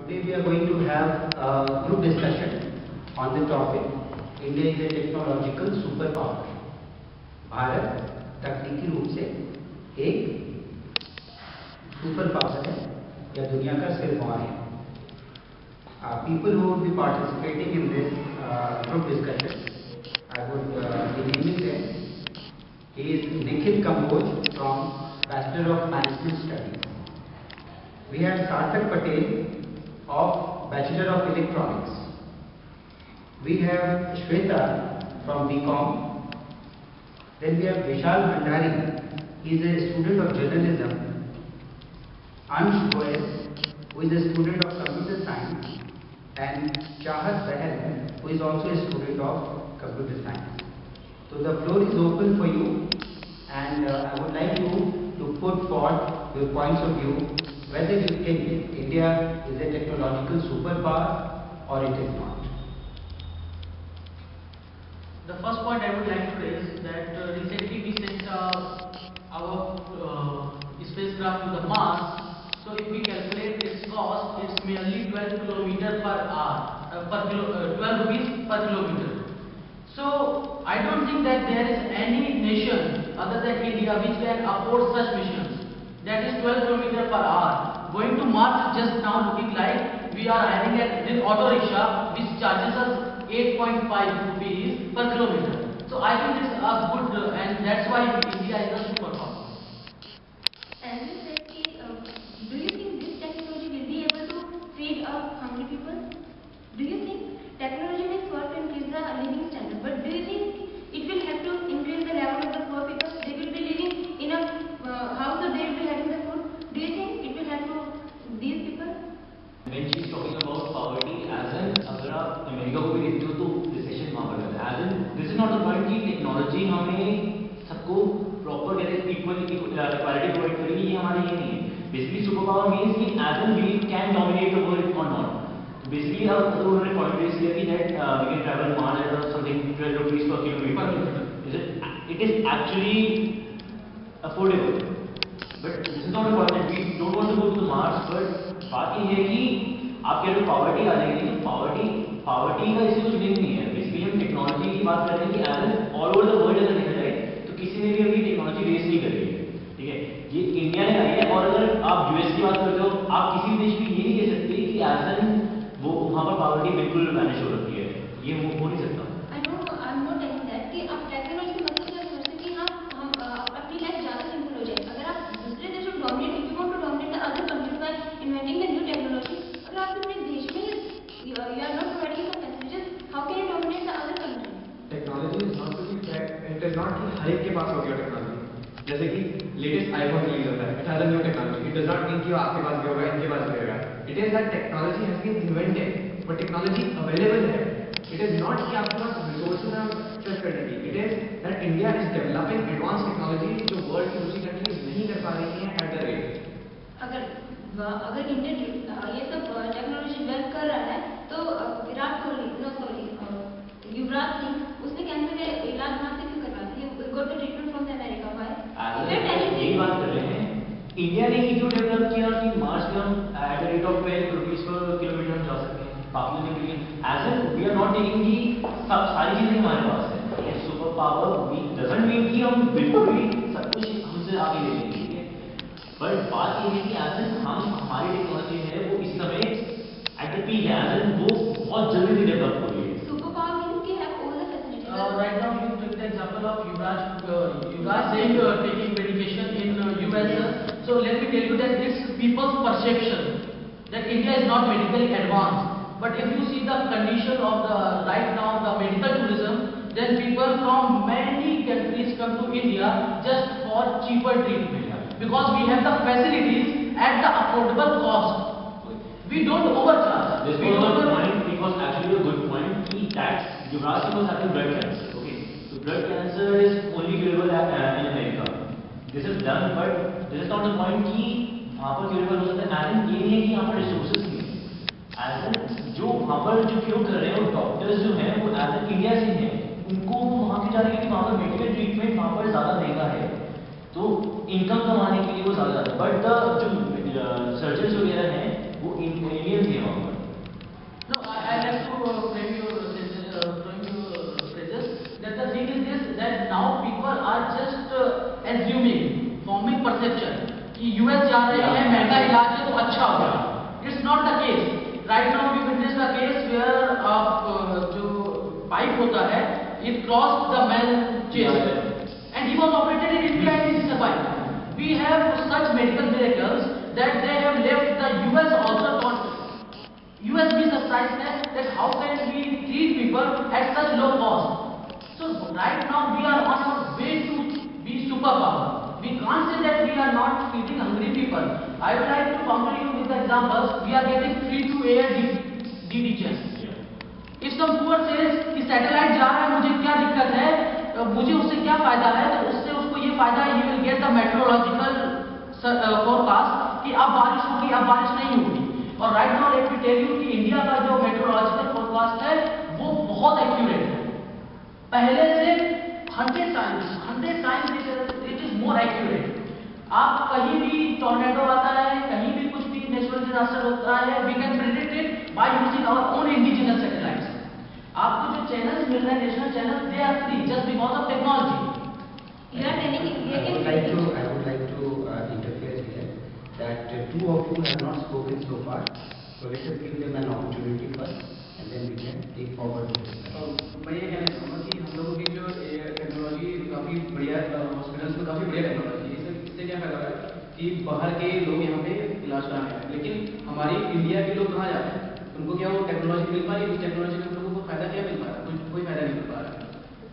Today we are going to have a group discussion on the topic India is a technological superpower. Bharat तकनीकी रूप से एक super power है या दुनिया का सिरमौर है. People who would be participating in this group discussion, I would be naming them. He is Nikhil Kamboj from Bachelor of Management Studies. We have Sarthak Patel of Bachelor of Electronics. We have Shweta from BCom. Then we have Vishal Bhandari. He is a student of journalism. Ansh Goyal, who is a student of computer science, and Chahat Bahal, who is also a student of computer science. So the floor is open for you, and I would like you to put forth your points of view whether you think India is a technological superpower or it is not. The first point I would like to raise is that recently we sent our spacecraft to the Mars. So if we calculate its cost, it's merely 12 kilometers per hour, 12 rupees per kilometer. So I don't think that there is any nation other than India which can afford such missions. That is 12 kilometers per hour. Going to Mars is just now looking like we are hiring an auto rickshaw which charges us 8.5 rupees per kilometer. So I think it's a good and that's why India is a superpower. And you said, do you think this technology will be able to feed up hungry people? Do you think technology may work to increase the living standard? But do you think it will have to increase the level of the poor because they will be living in a house or they will be having the food? Do you think it will help to these people? When she's talking about poverty, as in अगर आप America को भी देखते हो तो recession वहाँ पर है. As in this is not the point कि टेक्नोलॉजी हमें सबको प्रॉपर कहते इक्वल इक्वालिटी प्रोवाइड करेगी, ये हमारे ये नहीं है. बेसिकली सुपर पावर मीन्स कि as an we can dominate the world और नॉट. बेसिकली अब तो उन्होंने पॉइंट रेज किया कि that we can travel Mars at something 12 rupees per kilometer. It is actually affordable, but this is not a point. We don't want to go to the Mars. But बात ये है कि आप कह रहे हो पॉवर्टी आ जाएगी, तो पॉवर्टी का इससे कुछ लिंक नहीं है. बेसिकली हम टेक्नोलॉजी की बात कर रहे हैं कि as an all over the world अगर देखा जाए तो किसी ने भी अभी टेक्नोलॉजी वेस्ट नहीं करी है. ठीक है, ये इंडिया ने आई है. और अगर आप यूएस की बात करते हो, आप किसी भी देश में ये नहीं कह सकते कि एज एन वो वहाँ पर पॉवर्टी बिल्कुल मैनेज हो रखी है. ये हो नहीं सकता. I know, I'm not telling that कि अब टेक्नोलॉजी मतलब क्या सोचते कि हम अपनी लाइफ ज़्यादा सिंपल हो जाए. अगर आप दूसरे देशों को dominate, if you want to dominate the other countries by inventing the new technology, अगर आप अपने देश में you are not providing the facilities, how can you dominate the other country? Technology is not to it is not कि हर एक के पास होगी टेक्नोलॉजी. जैसे कि लेटेस्ट आईफोन रिलीज होता है, it has a new technology. It does not mean कि वो आपके पास भी होगा, इनके पास भी होगा. It is that technology has been invented, but technology available है. इट इज नॉट कि आपके पास रिसोर्सेज हैं सर्च करने की. It is that India is developing advance technology जो वर्ल्ड की दूसरी कंट्रीज नहीं कर पा रही हैं एट द रेट. अगर इंडिया ये सब टेक्नोलॉजी डेवलप कर रहा है तो विराट कोहली युवराज सिंह उसने कैंसर का इलाज वहाँ से क्यों करवा दिया? Got the treatment from the America. Why? यही बात कर रहे हैं. इंडिया ने ही क्यों डेवलप किया कि मार्स पे हम at the rate of 12 rupees per kilometre हम जा सकते हैं. बाकी ने भी as an we are not taking की सब सारी चीजें हमारे पास है. ये super power we doesn't mean कि हम बिल्कुल भी सब कुछ हमसे आगे ले लेंगे. बट बात ये है कि एज एन हम हमारी टेक्नोलॉजी है वो इस समय एट द पीक है. एज एन वो बहुत जल्दी से डेवलप हो रही है. सुपर पावर मीन्स कि have all the facilities. Right now you took the example of Yuvraj saying taking medication in US. So let me tell you that it's people's perception that India is not medically advanced. But if you see the condition of the right now the medical tourism, then people from many countries come to India just for cheaper treatment because we have the facilities at the affordable cost. We don't overcharge. This was the point, because actually a good point कि that Yuvraj Singh was having blood cancer. Okay, so blood cancer is only curable in America. This is done, but this is not the point कि वहाँ पर curable हो सकता है. As ये नहीं है कि यहाँ पर resources नहीं है. एज एन जो वहाँ पर जो क्योर कर रहे हैं वो डॉक्टर्स जो हैं वो एज एन इंडिया से हैं. उनको वहाँ के जा रहे हैं कि वहाँ पर मेडिकल ट्रीटमेंट वहाँ पर ज़्यादा महंगा है, तो इनकम कमाने के लिए वो ज़्यादा. बट जो सर्जन्स वगैरह हैं वो एलियंस ही हैं वहाँ पर। No, I like to frame your phrases. That the thing is this, that now people are just assuming, forming perception कि US जा रहे हैं, महंगा इलाज है तो अच्छा होगा. It's not the case. Right now we witness the case where जो pipe होता है, it crossed the man's chest, and he was operated in India and he survived. We have such medical miracles that they have left the US also not. US be surprised that how can we treat people at such low cost. So right now we are on our way to be superpower. We can't say that we are not feeding hungry people. I would like to counter you with the examples. We are getting free to air DD checks. If some poor says कि satellite जा रहा है, मुझे क्या दिक्कत है, मुझे उससे क्या फायदा है, तो उससे उसको ये फायदा है, he will get the meteorological forecast कि अब बारिश होगी, अब बारिश नहीं होगी. और right now let me tell you कि इंडिया का जो मेट्रोलॉजिकल फोरकास्ट है वो बहुत एक्यूरेट है, पहले से 100 times it is more accurate. आप कहीं भी टॉर्नेडो आता है, कहीं भी कुछ भी नेचुरल डिजास्टर होता है, we can predict it by using our own indigenous satellites. आपको जो चैनल्स मिल रहे हैं, national channels, they are free just because of technology. You are telling India I can would like to interfere here that two of you have not spoken so far, so let us give them an opportunity first and then we can take forward the discussion. मैं ये कहना चाहूँगा कि हम लोगों की जो technology काफ़ी बढ़िया, हॉस्पिटल्स में काफ़ी बढ़िया टेक्नोलॉजी है. इससे क्या फायदा है कि बाहर के लोग यहाँ पे इलाज कराने आए, लेकिन हमारी इंडिया के लोग कहाँ जाते हैं, उनको क्या वो टेक्नोलॉजी मिल पा रही है, उस टेक्नोलॉजी में हम लोगों को फायदा क्या मिल पा रहा है, कोई फायदा नहीं मिल पा रहा है.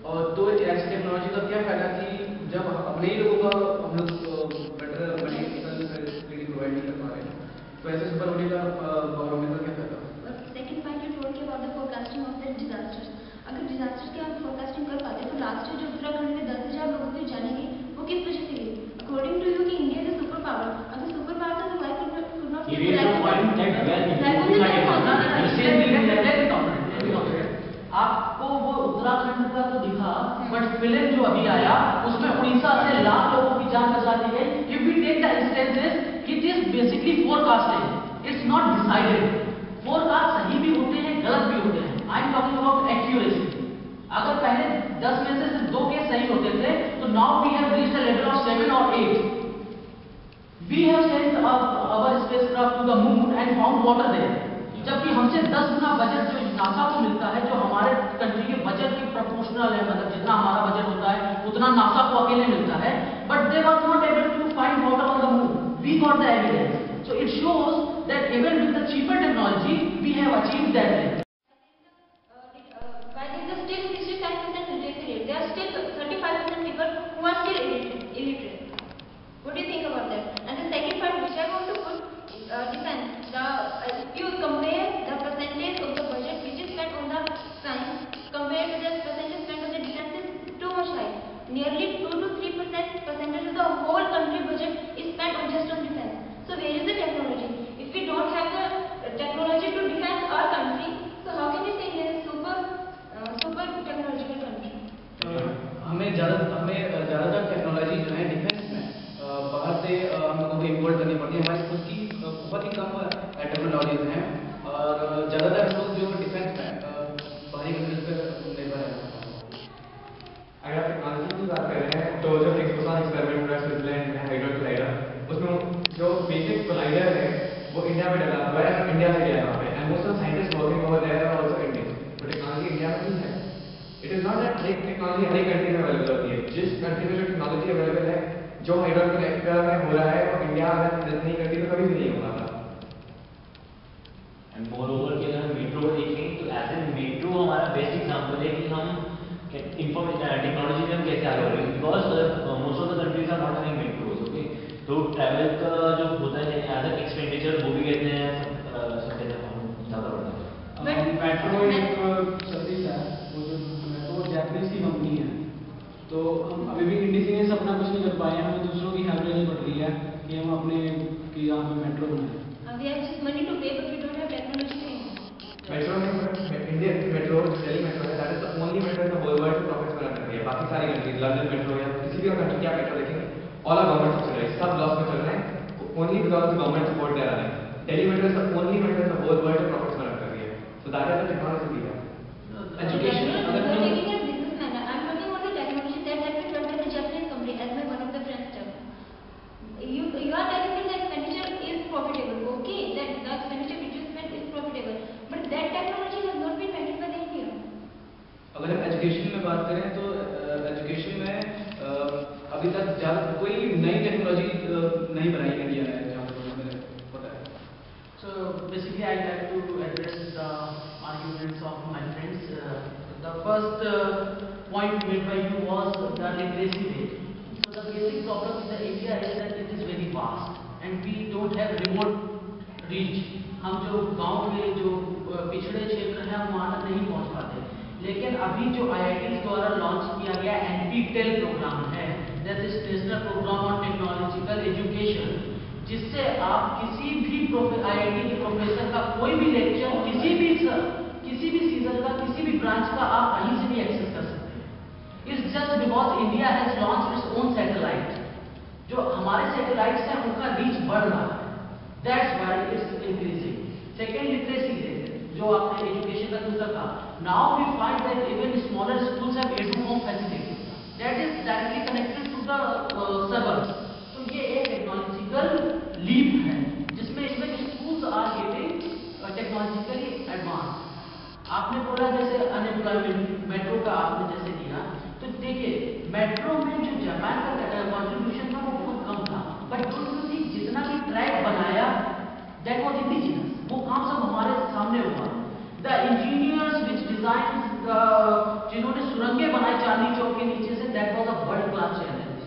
और तो ऐसी टेक्नोलॉजी का क्या फायदा कि जब अपने ही लोगों का हम लोग बेटर मेडिकल फैसिलिटी प्रोवाइड नहीं कर पा रहे हैं, तो ऐसे सुपर होने का गवर्नमेंट का क्या फायदा. Second point you told about the forecasting of the disasters. अगर डिजास्टर की आप फोरकास्टिंग कर पाते तो लास्ट ईयर जो उत्तराखंड में 10,000 लोगों की जाने गई, वो किस वजह से गई? अकॉर्डिंग टू यू कि इंडिया इज सुपर पावर. अगर सुपर पावर था तो why could not It is the point that we are improving our technology. आपको वो उत्तराखंड का तो दिखा, बट फिल्म जो अभी आया उसमें उड़ीसा से लाख लोगों की जान बचा दी गई. If we take the instances, it is basically forecasting, it's not decided. Forecast सही भी होते हैं, गलत भी होते हैं. I am talking about accuracy. अगर पहले 10 में से सिर्फ 2 केस सही होते थे, तो now we have reached a level of 7 और 8. We have sent our spacecraft to the moon and found water there. जबकि हमसे 10 गुना बजट जो नासा को मिलता है, जो हमारे कंट्री के बजट के प्रोपोर्शनल है, मतलब जितना हमारा बजट होता है उतना नासा को अकेले मिलता है, but they were not able to find water on the moon. We got the evidence. So it shows that even with the cheaper technology we have achieved that thing. Why there is still 65% literacy rate? There are still 35% people who are still illiterate. What do you think about that? And the second point which I want to put, defense. If you compare the percentage of the budget which is spent on the science compared to the percentage spent on the defense is too much high. Nearly 2 to 3% percentage of the whole country budget is spent on just on defense. So where is the technology? If we don't have the technology to defend our country, so how can we say India is super technological country? हमें ज़्यादातर technology जो है defence में बाहर से हम लोगों को इम्पोर्ट करनी पड़ती है. हमारी खुद की बहुत ही कम टेक्नोलॉजीज हैं और ज़्यादातर लोग जो डिफेंस में बाहरी कंट्रीज पर निर्भर हैं. अगर आप टेक्नोलॉजी की बात कर रहे हैं तो जो हिग्सबोसॉन एक्सपेरिमेंट हुआ है स्विट्जरलैंड में, हाइड्रोजन कोलाइडर, उसमें जो बेसिक कोलाइडर है वो इंडिया में डेवलप हुआ है, इंडिया से गया है वहाँ पे, and most of scientist working over there are also Indian. तो टेक्नोलॉजी इंडिया में ही है. इट इज नॉट दैट हर एक टेक्नोलॉजी हर एक कंट्री में अवेलेबल होती है. जिस कंट्री में जो टेक्नोलॉजी अवेलेबल है, जो हाइड्रोजन कोलाइडर में हो रहा है, वो इंडिया अगर मदद नहीं करती तो कभी भी नहीं हो पाता. एंड मोर ओवर कि अगर हम मेट्रो को देखें तो एज एन मेट्रो हमारा बेस्ट एग्जाम्पल है कि हम टेक्नोलॉजी में हम कैसे आगे बढ़ रहे हैं. Because most of the countries are not having metros. Okay, तो ट्रैवल का जो होता है एज एन एक्सपेंडिचर वो भी कहते हैं सब ज़्यादा बढ़ता है. मेट्रो एक सर्विस है, वो जो मेट्रो जैपनीज की कंपनी है, तो हम अभी भी इंडिजिनियस अपना कुछ नहीं कर पाए हैं. हमें दूसरों की हेल्प लेनी पड़ रही है कि हम अपने कि यहाँ पे मेट्रो बनाएं. We have just money to pay, but we don't have technology to use. Metro में इंडिया मेट्रो, दिल्ली मेट्रो है, that is the only metro in the whole world to profits बना कर रही है. बाकी सारी कंट्रीज, लंदन मेट्रो या किसी भी कंट्री की आप मेट्रो देखेंगे, ऑल आर गवर्नमेंट सब्सिडाइज्ड, सब लॉस में चल रहे हैं, only because the government support दे रहा है. telemeter is the only meter in the whole world that profits कर रही है. So that is the technology we have. Education, You अगर are हम taking a businessman. I'm talking about the technology that has been developed by the Japanese company, as my one of the friends told. You are telling me the expenditure is profitable. Okay, that the expenditure which you spend is profitable, but that technology has not been invented by the India. अगर हम education में बात करें तो education में अभी तक ज़्यादा कोई नई टेक्नोलॉजी नहीं बनाई इंडिया ने, जहाँ तक मैंने पता है. So basically, I like to address the arguments of my friends. The first point made by you was the literacy rate. So the basic problem with the India is that it is very vast and we don't have remote reach. हम जो गांव के जो पिछड़े क्षेत्र हैं हम वहाँ तक नहीं पहुँच पाते. लेकिन अभी जो IIT द्वारा लॉन्च किया गया NPTEL प्रोग्राम है, that is national programme on technological education, जिससे आप किसी भी IIT के प्रोफेसर का कोई भी लेक्चर किसी भी सीजन का किसी भी ब्रांच का आप कहीं से भी एक्सेस कर सकते हैं. It's just because India has launch its own satellite. जो हमारे सैटेलाइट्स हैं उनका रीच बढ़ रहा है, that's why it's increasing. Second, literacy rate, जो आपने एजुकेशन का दूसरा कहा. Now we find that even smaller schools have edu home facility that is directly connected to the server. तो ये एक टेक्नोलॉजिकल लीप है जिसमें even schools are getting technologically advance. आपने बोला जैसे अनएम्प्लॉयमेंट, मेट्रो का आपने जैसे किया, तो देखिए मेट्रो में जो जापान का कंट्रीब्यूशन था वो बहुत कम था, बट डोंट यू थिंक जितना भी ट्रैक बनाया दैट वाज इंडिजिनस, वो काम सब हमारे सामने हुआ. द इंजीनियर्स विच डिजाइन जिन्होंने सुरंगें बनाई चांदनी चौक के नीचे से, that was a world class challenge,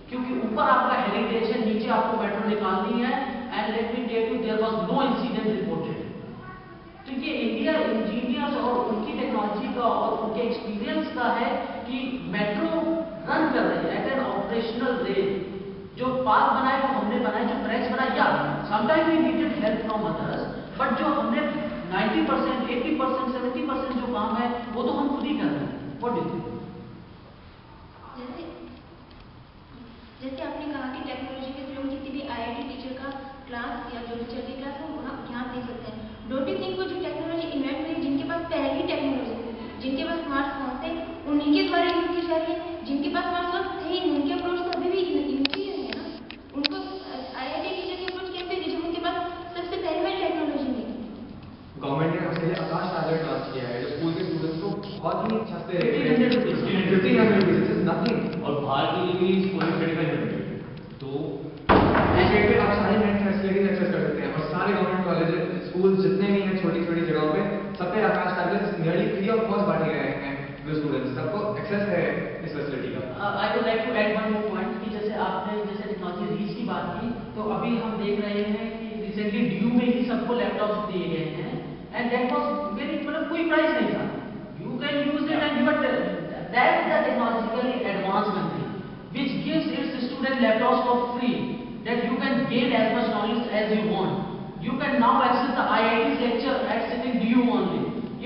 क्योंकि ऊपर आपका हेरिटेज है, नीचे आपको मेट्रो निकालनी है. And let me tell you there was no incident reported. तो ये इंडिया इंजीनियर्स और उनकी टेक्नोलॉजी का और उनके एक्सपीरियंस का है कि मेट्रो रन कर रही है एट एन ऑपरेशनल रेट. जो पाथ बनाए वो हमने बनाए, जो ट्रैक्स बनाए, या sometime we needed help from others, but जो हमने 90%, 80%, 70% जो काम है वो तो हम खुद ही कर रहे हैं. What do you think? जैसे आपने कहा कि टेक्नोलॉजी के थ्रू किसी भी IIT टीचर का क्लास या जो भी चल रही क्लास हम वहाँ ध्यान दे सकते हैं. डोंट यू थिंक वो जो टेक्नोलॉजी इन्वेंट हुई, जिनके पास पहले ही टेक्नोलॉजी थी, जिनके पास स्मार्टफोन थे, उन्हीं के द्वारा यूज की जा रही है. जिनके पास स्मार्टफोन थे ही, उनके अप्रोच तो अभी भी यूज ही है ना. उनको IIT टीचर की अप्रोच कैसे थी जब उनके पास सबसे पहले वाली टेक्नोलॉजी नहीं थी. गवर्नमेंट ने उसके लिए आकाश टैबलेट लॉन्च किया है जो स्कूल के स्टूडेंट्स को बहुत ही सस्ते rate 1500 rupees. 1500 rupees, this is nothing. और बाहर के लिए भी स्कूल में 3500. तो स्टेट पे आप सारी नेट फैसिलिटीज एक्सेस कर सकते हैं और सारे गवर्नमेंट कॉलेज स्कूल जितने भी हैं छोटी छोटी जगहों पे सब पे Aakash tablets nearly free of cost बांटे गए हैं. जो स्टूडेंट्स सबको एक्सेस है इस फैसिलिटी का. I would like to add one more point कि जैसे आपने जैसे टेक्नोलॉजी रीच की बात की, तो अभी हम देख रहे हैं कि रिसेंटली DU में ही सबको लैपटॉप्स दिए गए हैं एंड दैट वाज वेरी, मतलब कोई प्राइस नहीं था. You can use it and but that is the technologically advance country which gives its student laptops for free, that you can gain as much knowledge as you want. You can now access the IIT's lecture at sitting DU only.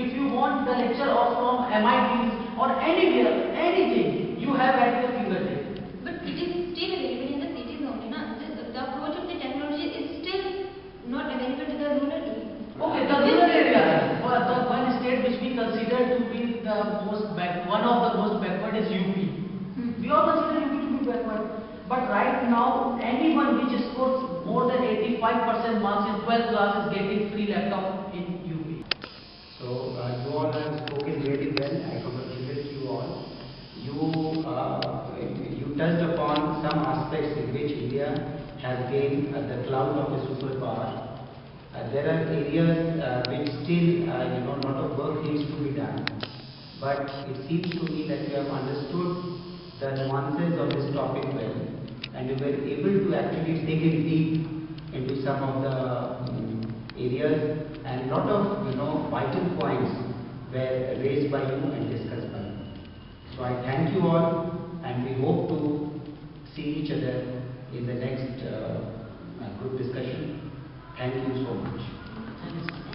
If you want the lecture or from MITs or anywhere, anything, you have at your fingertip. But it is still available in the cities only, na? The approach of the technology is still not available to the rural area. Okay, the rural areas, the one state which we consider to be the one of the most backward is UP. We all consider UP to be backward. But right now, anyone which scores more than 85% marks in 12th class is getting free laptop in UP. So you all have spoken really well. I congratulate you all. You touched upon some aspects in which India has gained the clout of a superpower. There are areas which still, lot of work needs to be done. But it seems to me that you have understood the nuances of this topic well, and you were able to actually dig in deep into some of the areas, and lot of vital points were raised by you and discussed by you. So I thank you all, and we hope to see each other in the next group discussion. Thank you so much. Thank you, sir.